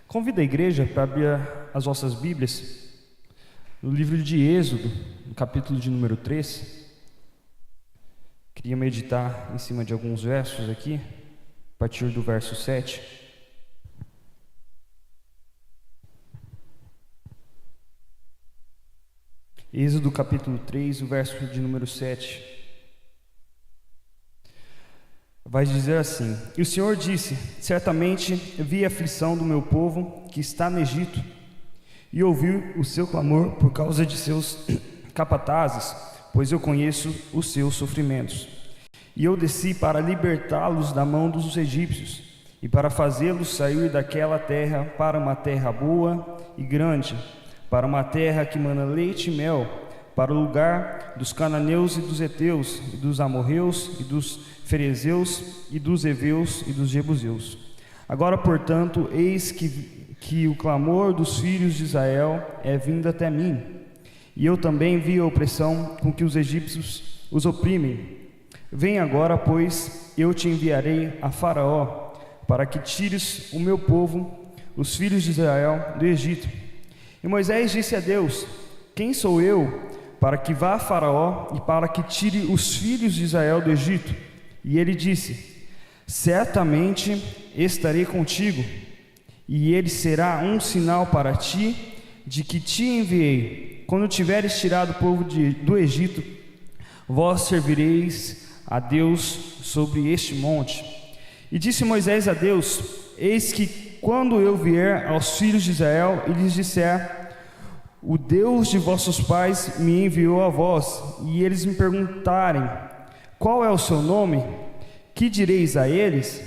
Convido a igreja para abrir as vossas Bíblias no livro de Êxodo, no capítulo de número 3. Queria meditar em cima de alguns versos aqui, a partir do verso 7. Êxodo capítulo 3, o verso de número 7. Vai dizer assim: E o Senhor disse: Certamente vi a aflição do meu povo que está no Egito, e ouvi o seu clamor por causa de seus capatazes, pois eu conheço os seus sofrimentos. E eu desci para libertá-los da mão dos egípcios, e para fazê-los sair daquela terra para uma terra boa e grande, para uma terra que mana leite e mel, para o lugar dos cananeus e dos heteus, e dos amorreus, e dos ferezeus, e dos heveus, e dos jebuseus. Agora, portanto, eis que o clamor dos filhos de Israel é vindo até mim, e eu também vi a opressão com que os egípcios os oprimem. Vem agora, pois, eu te enviarei a Faraó, para que tires o meu povo, os filhos de Israel, do Egito. E Moisés disse a Deus: Quem sou eu para que vá a Faraó e para que tire os filhos de Israel do Egito? E ele disse: Certamente estarei contigo, e ele será um sinal para ti, de que te enviei. Quando tiveres tirado o povo do Egito, vós servireis a Deus sobre este monte. E disse Moisés a Deus: Eis que quando eu vier aos filhos de Israel e lhes disser: O Deus de vossos pais me enviou a vós, e eles me perguntarem: Qual é o seu nome? Que direis a eles?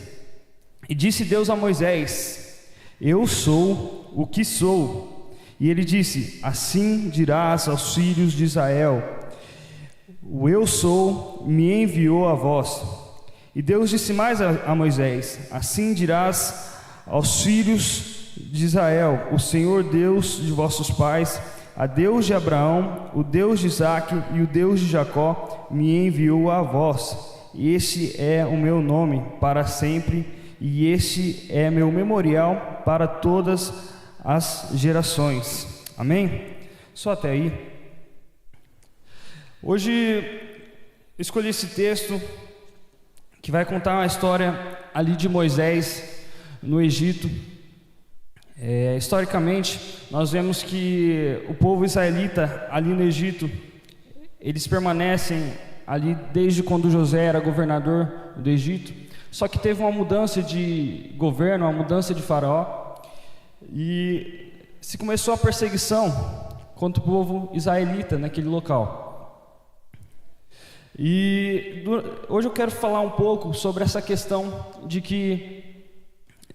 E disse Deus a Moisés: Eu sou o que sou. E ele disse: Assim dirás aos filhos de Israel: O eu sou me enviou a vós. E Deus disse mais a Moisés: Assim dirás aos filhos de Israel: O Senhor Deus de vossos pais, a Deus de Abraão, o Deus de Isaque e o Deus de Jacó, me enviou a vós. Este é o meu nome para sempre, e este é meu memorial para todas as gerações. Amém? Só até aí. Hoje escolhi esse texto que vai contar uma história ali de Moisés no Egito. Historicamente, nós vemos que o povo israelita ali no Egito, eles permanecem ali desde quando José era governador do Egito. Só que teve uma mudança de governo, uma mudança de faraó, e se começou a perseguição contra o povo israelita naquele local. E hoje eu quero falar um pouco sobre essa questão de que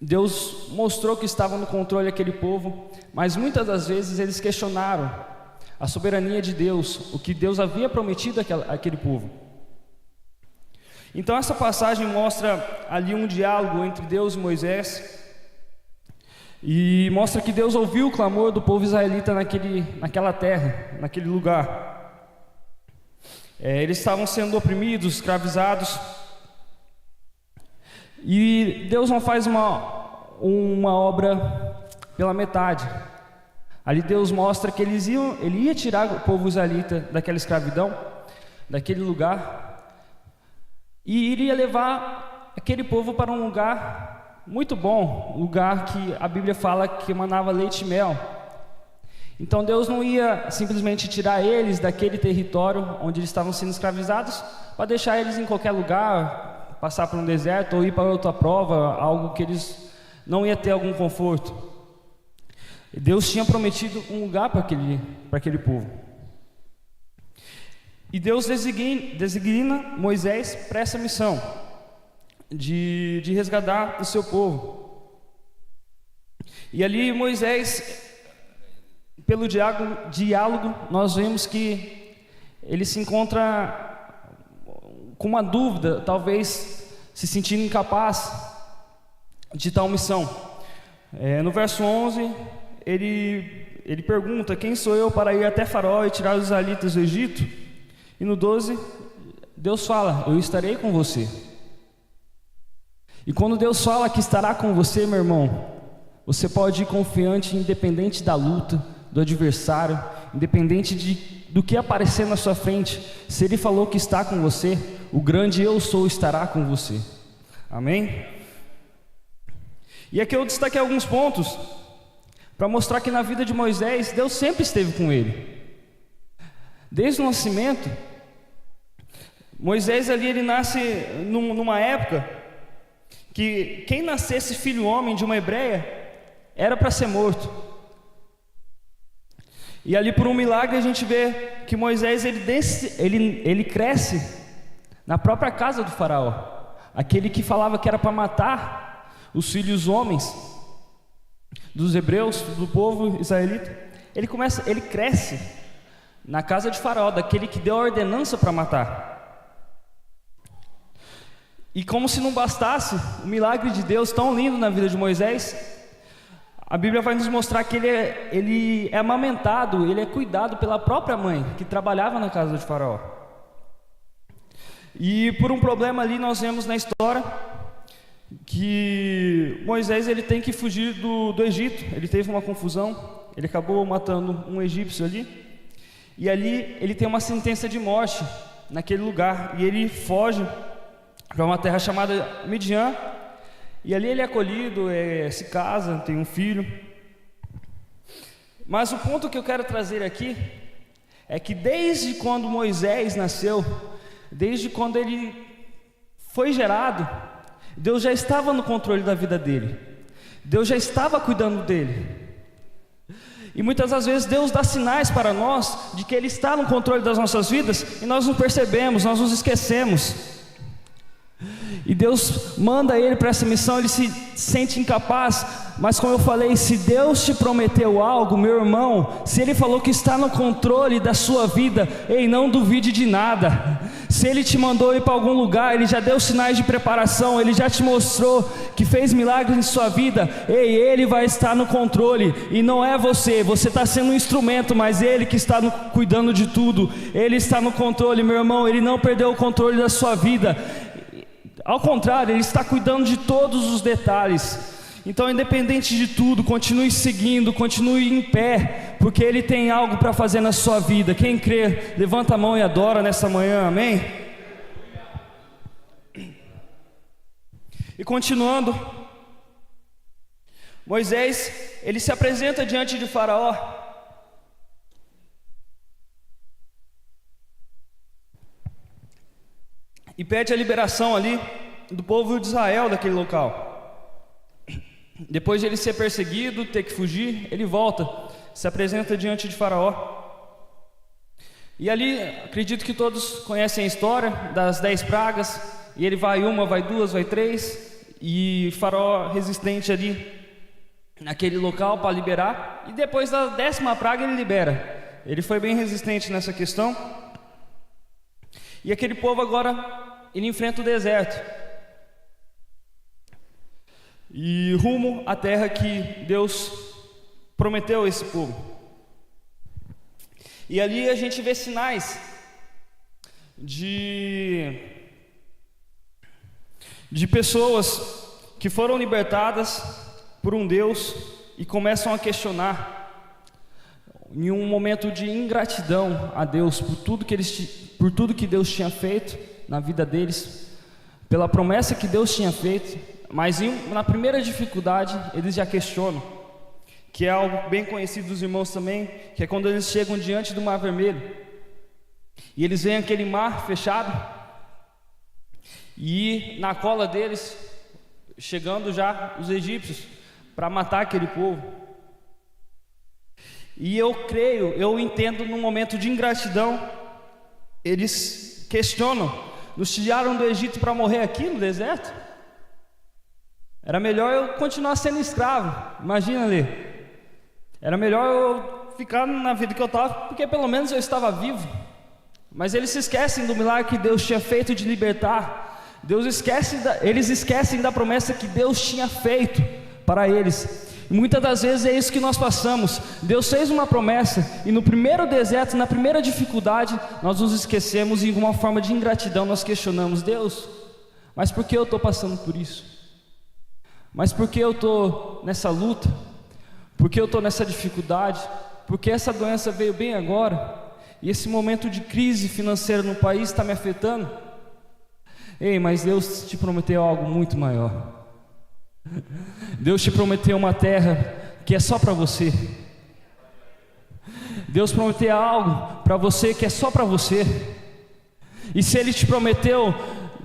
Deus mostrou que estava no controle daquele povo, mas muitas das vezes eles questionaram a soberania de Deus, o que Deus havia prometido àquele povo. Então essa passagem mostra ali um diálogo entre Deus e Moisés, e mostra que Deus ouviu o clamor do povo israelita naquela terra, naquele lugar. Eles estavam sendo oprimidos, escravizados, e Deus não faz uma obra pela metade. Ali Deus mostra que ele ia tirar o povo israelita daquela escravidão, daquele lugar, e iria levar aquele povo para um lugar muito bom, lugar que a Bíblia fala que manava leite e mel. Então Deus não ia simplesmente tirar eles daquele território onde eles estavam sendo escravizados, para deixar eles em qualquer lugar, passar por um deserto ou ir para outra prova, algo que eles não iam ter algum conforto. Deus tinha prometido um lugar para aquele povo. E Deus designa Moisés para essa missão de resgatar o seu povo. E ali Moisés, pelo diálogo, nós vemos que ele se encontra com uma dúvida, talvez se sentindo incapaz de tal missão. No verso 11, ele pergunta: Quem sou eu para ir até Faraó e tirar os israelitas do Egito? E no 12, Deus fala: Eu estarei com você. E quando Deus fala que estará com você, meu irmão, Você pode ir confiante, independente da luta, do adversário, independente do que aparecer na sua frente. Se Ele falou que está com você, o grande Eu Sou estará com você. Amém? E aqui eu destaquei alguns pontos para mostrar que na vida de Moisés, Deus sempre esteve com ele. Desde o nascimento, Moisés ali, ele nasce numa época que quem nascesse filho homem de uma hebreia era para ser morto. E ali por um milagre a gente vê que Moisés ele cresce na própria casa do faraó, aquele que falava que era para matar os filhos homens dos hebreus, do povo israelita. Ele cresce na casa de faraó, daquele que deu a ordenança para matar. E como se não bastasse o milagre de Deus tão lindo na vida de Moisés, a Bíblia vai nos mostrar que ele é amamentado, ele é cuidado pela própria mãe, que trabalhava na casa de faraó. E por um problema ali nós vemos na história que Moisés ele tem que fugir do Egito. Ele teve uma confusão, ele acabou matando um egípcio ali, e ali ele tem uma sentença de morte naquele lugar, e ele foge para uma terra chamada Midian, e ali ele é acolhido, se casa, tem um filho. Mas o ponto que eu quero trazer aqui é que desde quando Moisés nasceu, desde quando ele foi gerado, Deus já estava no controle da vida dele, Deus já estava cuidando dele. E muitas das vezes Deus dá sinais para nós de que Ele está no controle das nossas vidas, e nós não percebemos, nós nos esquecemos. E Deus manda ele para essa missão, ele se sente incapaz. Mas como eu falei, se Deus te prometeu algo, meu irmão, se Ele falou que está no controle da sua vida, ei, não duvide de nada. Se Ele te mandou ir para algum lugar, Ele já deu sinais de preparação, Ele já te mostrou que fez milagres em sua vida, ei, Ele vai estar no controle. E não é você está sendo um instrumento, mas Ele que está cuidando de tudo. Ele está no controle, meu irmão, Ele não perdeu o controle da sua vida. Ao contrário, Ele está cuidando de todos os detalhes. Então, independente de tudo, continue seguindo, continue em pé, porque Ele tem algo para fazer na sua vida. Quem crê, levanta a mão e adora nessa manhã, amém? E continuando, Moisés, ele se apresenta diante de Faraó. E pede a liberação ali do povo de Israel daquele local. Depois de ele ser perseguido, ter que fugir, ele volta, se apresenta diante de Faraó. E ali, acredito que todos conhecem a história das 10 pragas. E ele vai uma, vai duas, vai três. E Faraó resistente ali naquele local para liberar. E depois da 10ª praga ele libera. Ele foi bem resistente nessa questão. E aquele povo agora, ele enfrenta o deserto. E rumo à terra que Deus prometeu a esse povo. E ali a gente vê sinais de pessoas que foram libertadas por um Deus e começam a questionar, em um momento de ingratidão a Deus por tudo que Deus tinha feito na vida deles, pela promessa que Deus tinha feito. Mas na primeira dificuldade eles já questionam, que é algo bem conhecido dos irmãos também, que é quando eles chegam diante do Mar Vermelho e eles veem aquele mar fechado, e na cola deles chegando já os egípcios para matar aquele povo. E eu entendo, num momento de ingratidão, eles questionam: nos tiraram do Egito para morrer aqui no deserto? Era melhor eu continuar sendo escravo, imagina ali. Era melhor eu ficar na vida que eu estava, porque pelo menos eu estava vivo. Mas eles se esquecem do milagre que Deus tinha feito de libertar. Eles esquecem da promessa que Deus tinha feito para eles. E muitas das vezes é isso que nós passamos. Deus fez uma promessa, e no primeiro deserto, na primeira dificuldade, nós nos esquecemos, e em uma forma de ingratidão nós questionamos: Deus, mas por que eu estou passando por isso? Mas por que eu estou nessa luta? Por que eu estou nessa dificuldade? Porque essa doença veio bem agora, e esse momento de crise financeira no país está me afetando. Ei, mas Deus te prometeu algo muito maior. Deus te prometeu uma terra que é só para você. Deus prometeu algo para você que é só para você. E se Ele te prometeu,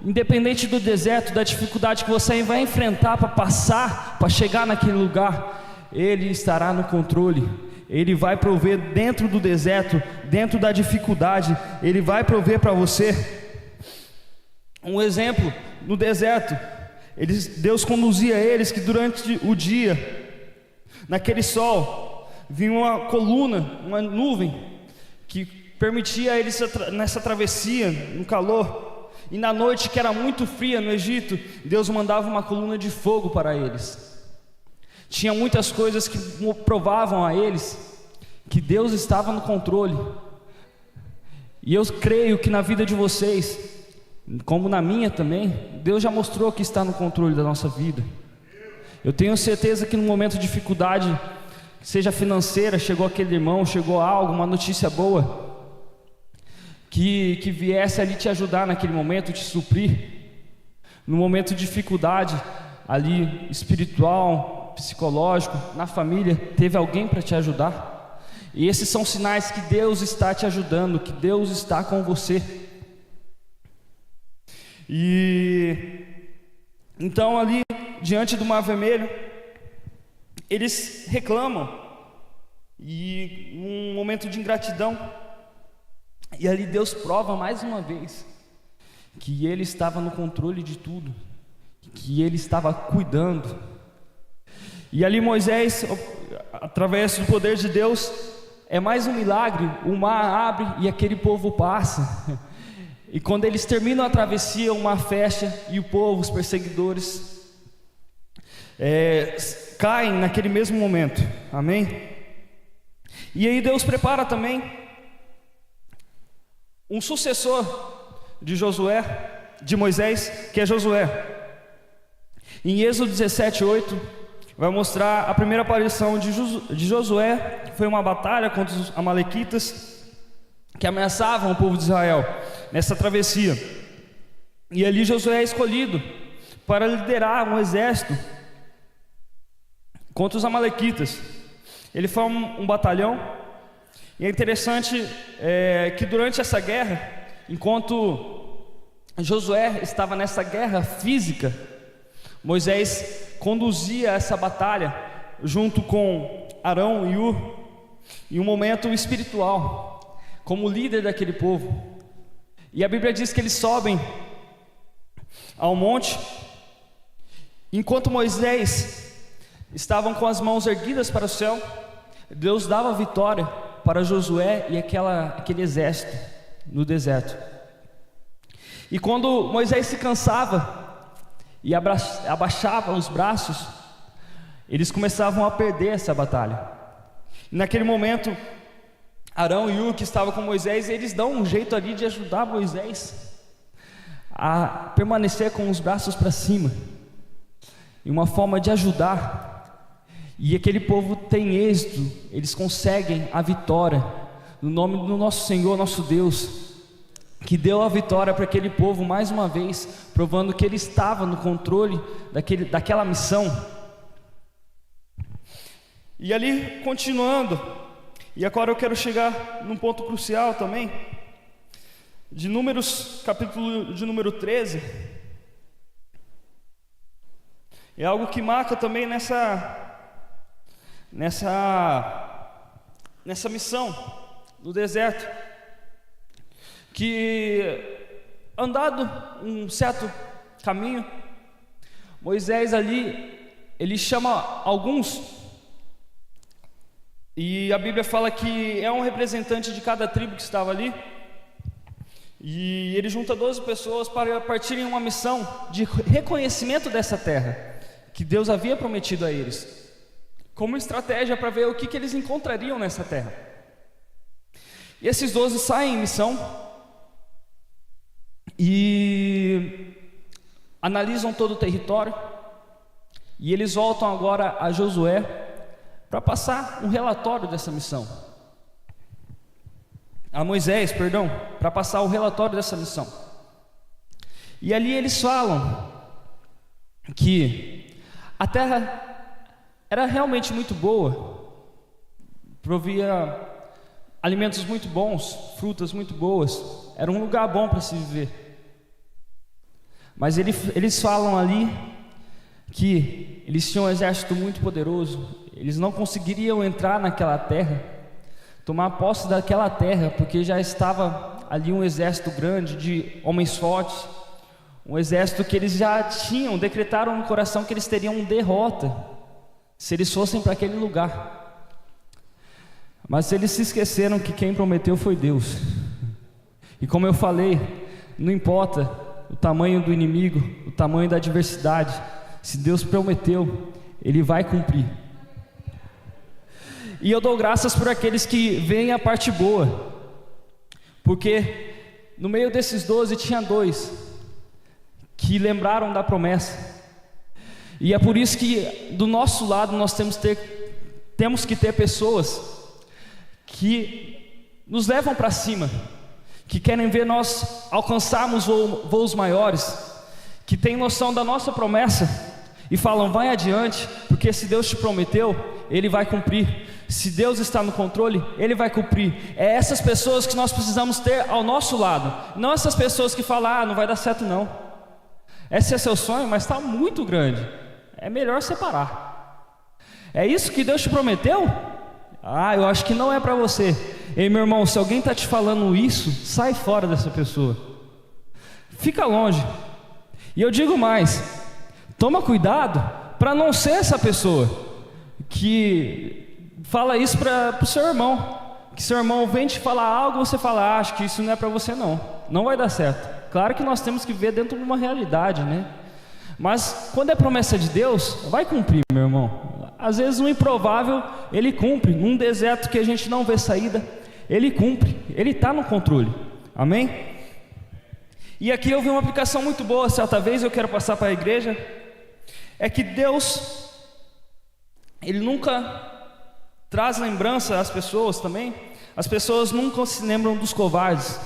independente do deserto, da dificuldade que você vai enfrentar para passar, para chegar naquele lugar, Ele estará no controle. Ele vai prover dentro do deserto, dentro da dificuldade, Ele vai prover para você. Um exemplo, no deserto, Deus conduzia eles que durante o dia, naquele sol, vinha uma coluna, uma nuvem, que permitia a eles nessa travessia, no calor. E na noite, que era muito fria no Egito, Deus mandava uma coluna de fogo para eles. Tinha muitas coisas que provavam a eles que Deus estava no controle. E eu creio que na vida de vocês, como na minha também, Deus já mostrou que está no controle da nossa vida. Eu tenho certeza que no momento de dificuldade, seja financeira, chegou aquele irmão, chegou algo, uma notícia boa, que viesse ali te ajudar naquele momento, te suprir. No momento de dificuldade, ali espiritual, psicológico, na família, teve alguém para te ajudar. E esses são sinais que Deus está te ajudando, que Deus está com você. E então ali, diante do Mar Vermelho, eles reclamam, e um momento de ingratidão, e ali Deus prova mais uma vez que Ele estava no controle de tudo, que Ele estava cuidando. E ali Moisés, através do poder de Deus, é mais um milagre, o mar abre e aquele povo passa. E quando eles terminam a travessia, o mar fecha e o povo, os perseguidores, caem naquele mesmo momento. Amém? E aí Deus prepara também um sucessor de Josué, de Moisés, que é Josué. Em Êxodo 17:8 vai mostrar a primeira aparição de Josué. Foi uma batalha contra os amalequitas que ameaçavam o povo de Israel nessa travessia. E ali Josué é escolhido para liderar um exército contra os amalequitas. Ele forma um batalhão. E é interessante que durante essa guerra, enquanto Josué estava nessa guerra física, Moisés conduzia essa batalha junto com Arão e Hur, em um momento espiritual, como líder daquele povo. E a Bíblia diz que eles sobem ao monte, enquanto Moisés estavam com as mãos erguidas para o céu, Deus dava vitória para Josué e aquele exército no deserto. E quando Moisés se cansava e abaixava os braços, eles começavam a perder essa batalha. E naquele momento, Arão e Hur, que estavam com Moisés, eles dão um jeito ali de ajudar Moisés a permanecer com os braços para cima, e uma forma de ajudar. E aquele povo tem êxito, eles conseguem a vitória, no nome do nosso Senhor, nosso Deus, que deu a vitória para aquele povo mais uma vez, provando que Ele estava no controle daquela missão. E ali, continuando, e agora eu quero chegar num ponto crucial também, de Números, capítulo de número 13, é algo que marca também nessa missão no deserto, que andado um certo caminho, Moisés ali, ele chama alguns, e a Bíblia fala que é um representante de cada tribo que estava ali, e ele junta 12 pessoas para partirem uma missão de reconhecimento dessa terra que Deus havia prometido a eles, como estratégia para ver o que eles encontrariam nessa terra. E esses 12 saem em missão e analisam todo o território, E eles voltam agora a Josué para passar um relatório dessa missão. A Moisés, perdão, para passar o relatório dessa missão. E ali eles falam que a terra era realmente muito boa, provia alimentos muito bons, frutas muito boas, era um lugar bom para se viver. Mas eles falam ali que eles tinham um exército muito poderoso, eles não conseguiriam entrar naquela terra, tomar posse daquela terra, porque já estava ali um exército grande de homens fortes, um exército que eles já decretaram no coração que eles teriam derrota se eles fossem para aquele lugar. Mas eles se esqueceram que quem prometeu foi Deus. E como eu falei, não importa o tamanho do inimigo, o tamanho da adversidade, se Deus prometeu, Ele vai cumprir. E eu dou graças por aqueles que veem a parte boa, porque no meio desses 12 tinha 2 que lembraram da promessa. E é por isso que do nosso lado nós temos que ter pessoas que nos levam para cima, que querem ver nós alcançarmos voos maiores, que têm noção da nossa promessa e falam: vai adiante, porque se Deus te prometeu, Ele vai cumprir. Se Deus está no controle, Ele vai cumprir. É essas pessoas que nós precisamos ter ao nosso lado, não essas pessoas que falam: não vai dar certo não. Esse é seu sonho, mas está muito grande, é melhor separar. É isso que Deus te prometeu? Eu acho que não é para você. Ei, meu irmão, se alguém está te falando isso, sai fora dessa pessoa, fica longe. E eu digo mais, toma cuidado para não ser essa pessoa que fala isso para o seu irmão, que seu irmão vem te falar algo, você fala: acho que isso não é para você não vai dar certo. Claro que nós temos que ver dentro de uma realidade, né? Mas quando é promessa de Deus, vai cumprir, meu irmão. Às vezes o improvável, Ele cumpre. Num deserto que a gente não vê saída, Ele cumpre, Ele está no controle. Amém? E aqui eu vi uma aplicação muito boa, certa vez eu quero passar para a igreja. É que Deus, Ele nunca traz lembrança às pessoas também. As pessoas nunca se lembram dos covardes.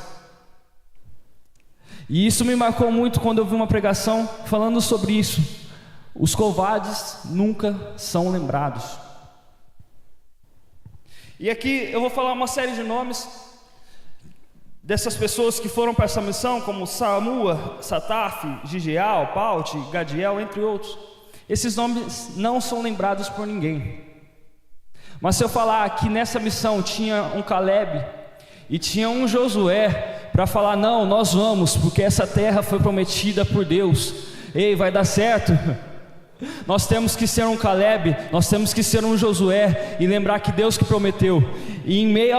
E isso me marcou muito quando eu vi uma pregação falando sobre isso. Os covardes nunca são lembrados. E aqui eu vou falar uma série de nomes dessas pessoas que foram para essa missão, como Samua, Sataf, Gigeal, Paute, Gadiel, entre outros. Esses nomes não são lembrados por ninguém. Mas se eu falar que nessa missão tinha um Caleb e tinha um Josué para falar: não, nós vamos, porque essa terra foi prometida por Deus. Ei, vai dar certo. Nós temos que ser um Caleb, nós temos que ser um Josué e lembrar que Deus que prometeu. E em meio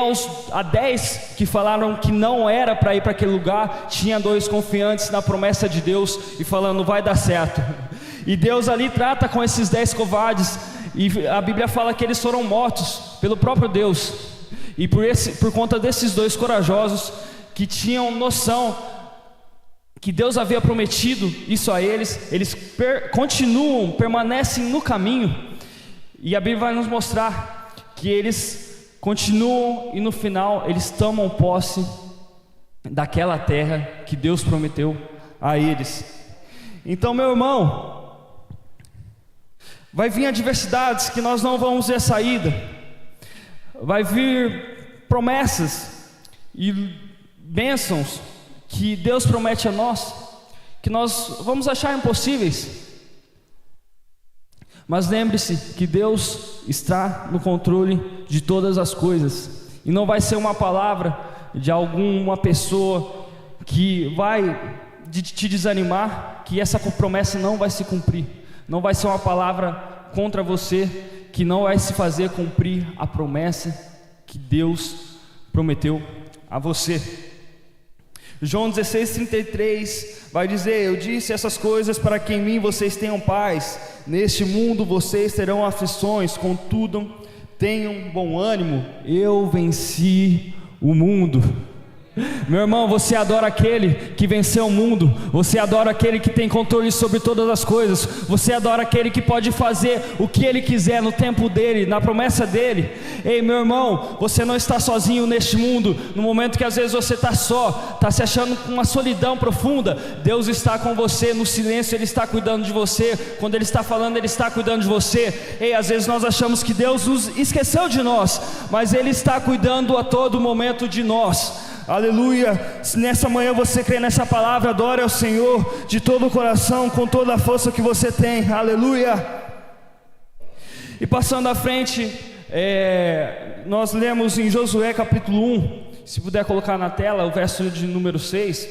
a 10 que falaram que não era para ir para aquele lugar, tinha 2 confiantes na promessa de Deus e falando: vai dar certo. E Deus ali trata com esses 10 covardes, e a Bíblia fala que eles foram mortos pelo próprio Deus. E por conta desses 2 corajosos que tinham noção que Deus havia prometido isso a eles, eles permanecem no caminho. E a Bíblia vai nos mostrar que eles continuam e no final eles tomam posse daquela terra que Deus prometeu a eles. Então, meu irmão, vai vir adversidades que nós não vamos ver saída, vai vir promessas e bênçãos que Deus promete a nós, que nós vamos achar impossíveis. Mas lembre-se que Deus está no controle de todas as coisas, e não vai ser uma palavra de alguma pessoa que vai te desanimar, que essa promessa não vai se cumprir. Não vai ser uma palavra contra você que não vai se fazer cumprir a promessa que Deus prometeu a você. João 16:33 vai dizer: eu disse essas coisas para que em mim vocês tenham paz. Neste mundo vocês terão aflições, contudo tenham bom ânimo, eu venci o mundo. Meu irmão, você adora aquele que venceu o mundo, você adora aquele que tem controle sobre todas as coisas, você adora aquele que pode fazer o que ele quiser no tempo dele, na promessa dele. Ei, meu irmão, você não está sozinho neste mundo. No momento que às vezes você está só, está se achando com uma solidão profunda, Deus está com você. No silêncio Ele está cuidando de você, quando Ele está falando Ele está cuidando de você. Ei, às vezes nós achamos que Deus nos esqueceu de nós, mas Ele está cuidando a todo momento de nós. Aleluia. Se nessa manhã você crê nessa palavra, adore ao Senhor de todo o coração, com toda a força que você tem. Aleluia. E passando à frente, nós lemos em Josué capítulo 1, se puder colocar na tela, o verso de número 6.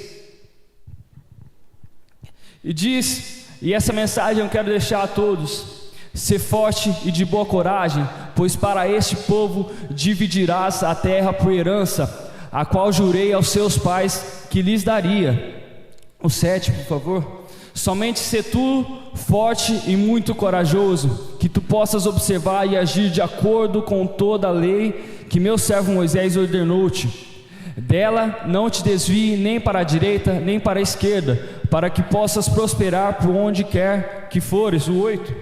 E diz, e essa mensagem eu quero deixar a todos: ser forte e de boa coragem, pois para este povo dividirás a terra por herança, a qual jurei aos seus pais que lhes daria. O 7, por favor. Somente ser tu forte e muito corajoso, que tu possas observar e agir de acordo com toda a lei que meu servo Moisés ordenou-te. Dela não te desvie nem para a direita nem para a esquerda, para que possas prosperar por onde quer que fores. O 8.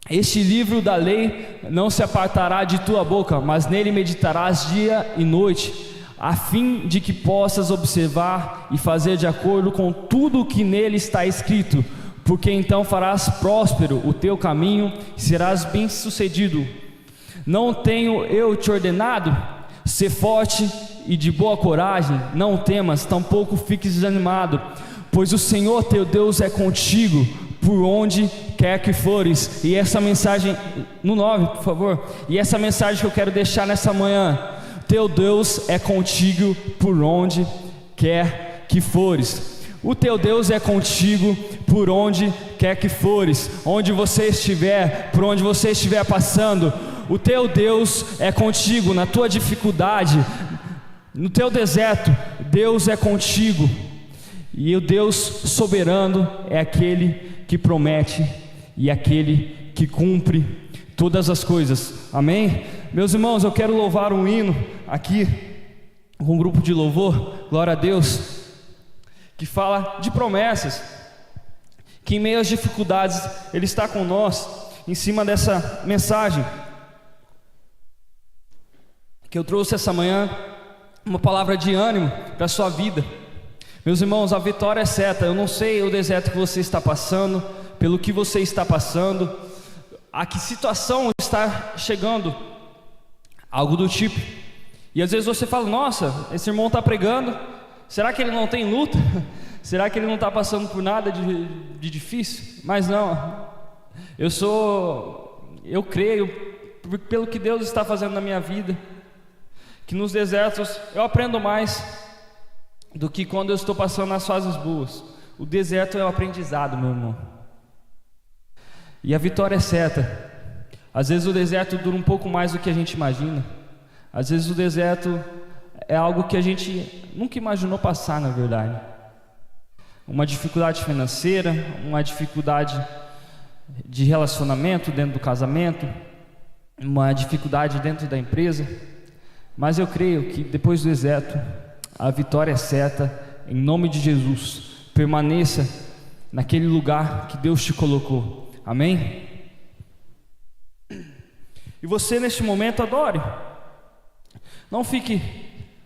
Este livro da lei não se apartará de tua boca, mas nele meditarás dia e noite, a fim de que possas observar e fazer de acordo com tudo o que nele está escrito, porque então farás próspero o teu caminho e serás bem-sucedido. Não tenho eu te ordenado? Ser forte e de boa coragem, não temas, tampouco fiques desanimado, pois o Senhor teu Deus é contigo por onde quer que fores. E essa mensagem, no 9, por favor, e essa mensagem que eu quero deixar nessa manhã: teu Deus é contigo por onde quer que fores. O teu Deus é contigo por onde quer que fores. Onde você estiver, por onde você estiver passando, o teu Deus é contigo. Na tua dificuldade, no teu deserto, Deus é contigo. E o Deus soberano é aquele que promete e aquele que cumpre todas as coisas. Amém? Meus irmãos, eu quero louvar um hino aqui com um grupo de louvor, glória a Deus, que fala de promessas, que em meio às dificuldades Ele está com nós. Em cima dessa mensagem que eu trouxe essa manhã, uma palavra de ânimo para a sua vida. Meus irmãos, a vitória é certa. Eu não sei o deserto que você está passando, pelo que você está passando, a que situação está chegando, algo do tipo. E às vezes você fala: nossa, esse irmão está pregando, será que ele não tem luta? Será que ele não está passando por nada de difícil? Mas não, eu creio, pelo que Deus está fazendo na minha vida, que nos desertos eu aprendo mais do que quando eu estou passando nas fases boas. O deserto é o aprendizado, meu irmão, e a vitória é certa. Às vezes o deserto dura um pouco mais do que a gente imagina. Às vezes o deserto é algo que a gente nunca imaginou passar, na verdade. Uma dificuldade financeira, uma dificuldade de relacionamento dentro do casamento, uma dificuldade dentro da empresa. Mas eu creio que depois do deserto, a vitória é certa, em nome de Jesus. Permaneça naquele lugar que Deus te colocou. Amém? E você neste momento adore. Não fique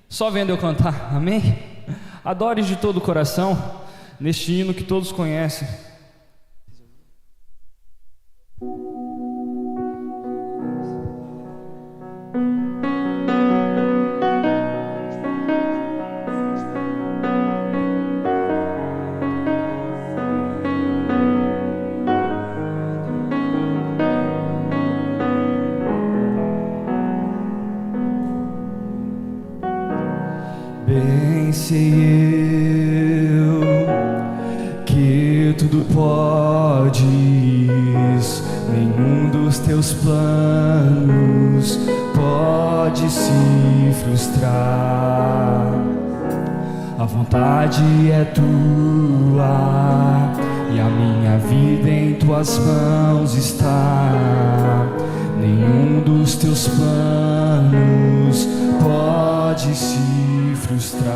só vendo eu cantar, amém? Adore de todo o coração, neste hino que todos conhecem. Bem sei eu que tudo podes, nenhum dos teus planos pode se frustrar. A vontade é tua e a minha vida em tuas mãos está. Nenhum dos teus planos pode se frustrar.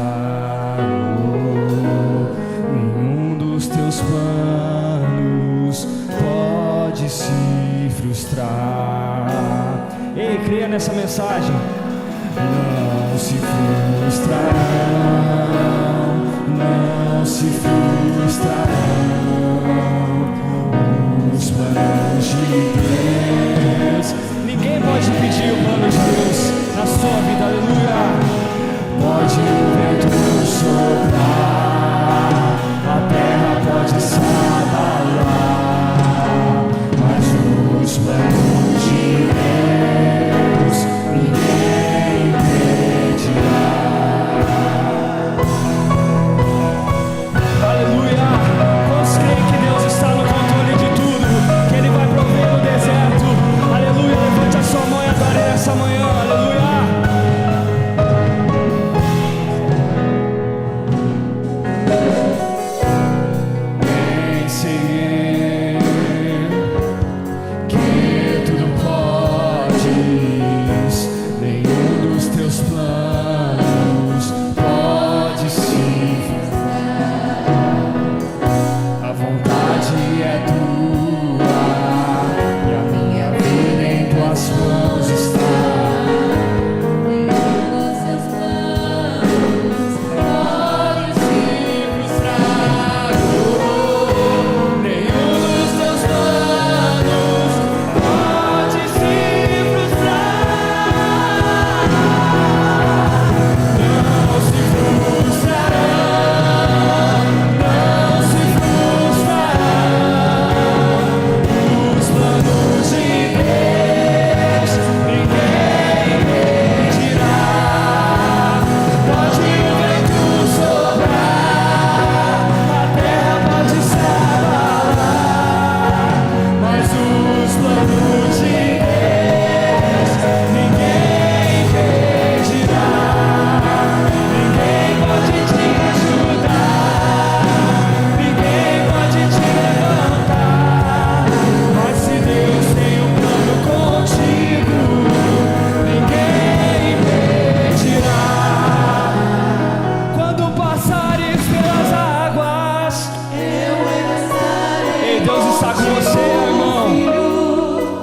creia nessa mensagem. Não se frustrarão, não se frustrarão os planos de Deus. Ninguém pode impedir o plano de Deus na sua vida, aleluia. Pode o vento soprar, a terra pode se abalar, mas os planos de Deus ninguém impedirá. Aleluia. Quantos creem que Deus está no controle de tudo, que Ele vai prover no deserto? Aleluia. Levante a sua mão e adore nessa manhã, aleluia.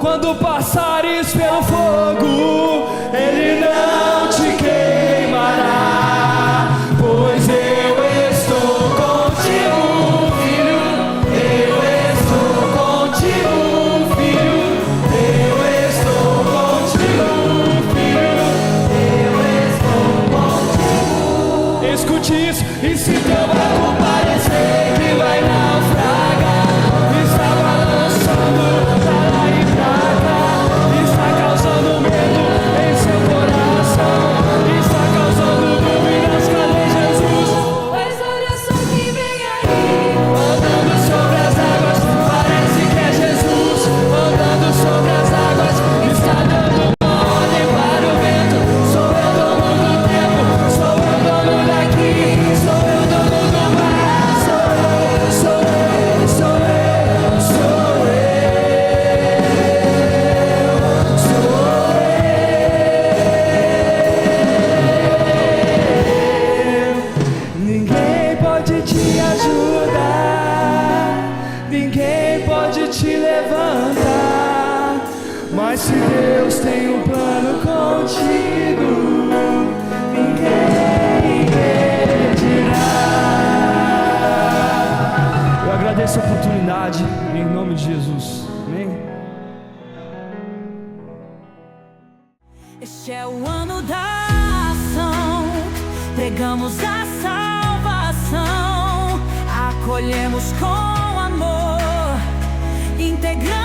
Quando passares pelo fogo, Ele não te queimará, pois eu estou contigo, filho. Eu estou contigo, filho. Eu estou contigo, filho. Eu estou contigo. Escute isso, e se teu barco parecer que vai naufragar, está balançando pra lá e pra cá, está causando medo em seu coração, está causando dúvidas, cadê Jesus? Mas olha só quem vem aí, Andando sobre as águas, parece que é Jesus. Andando sobre as águas, está dando uma ordem para o vento. Sou eu dono do tempo, sou eu dono daqui, sou eu dono do mar. Sou eu, sou eu, sou eu, sou Ninguém pode te ajudar, ninguém pode te levantar, mas se Deus tem um plano contigo, ninguém impedirá. Eu agradeço a oportunidade em nome de Jesus. Amém. este é o ano da ação, pregamos a salvação, acolhemos com amor, integramos